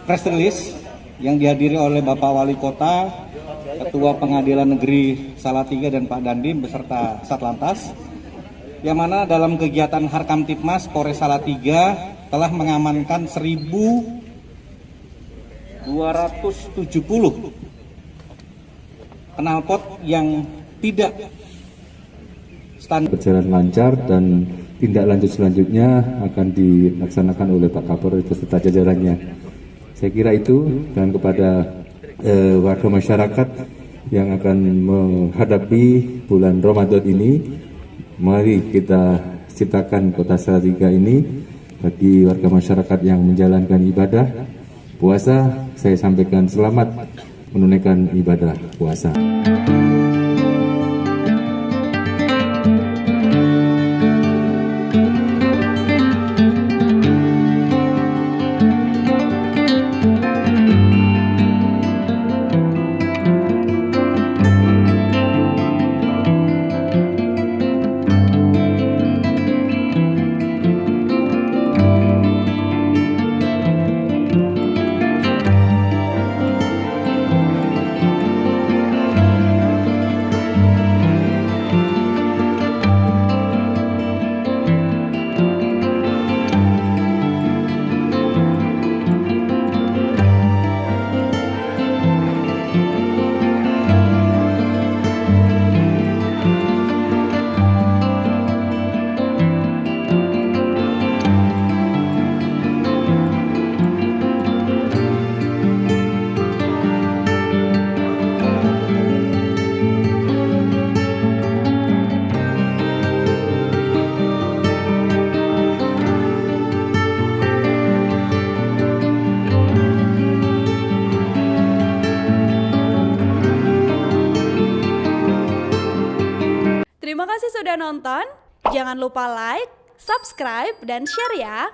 press release yang dihadiri oleh Bapak Wali Kota, Ketua Pengadilan Negeri Salatiga dan Pak Dandim beserta Satlantas, yang mana dalam kegiatan Harkamtipmas Polres Salatiga telah mengamankan 1.270 knalpot yang tidak standar. Berjalan lancar dan tindak lanjut selanjutnya akan dilaksanakan oleh Pak Kapolres beserta jajarannya. Saya kira itu, dan kepada warga masyarakat yang akan menghadapi bulan Ramadan ini, mari kita ciptakan kota Salatiga ini bagi warga masyarakat yang menjalankan ibadah puasa. Saya sampaikan selamat menunaikan ibadah puasa. Terima kasih sudah nonton. Jangan lupa like, subscribe, dan share ya.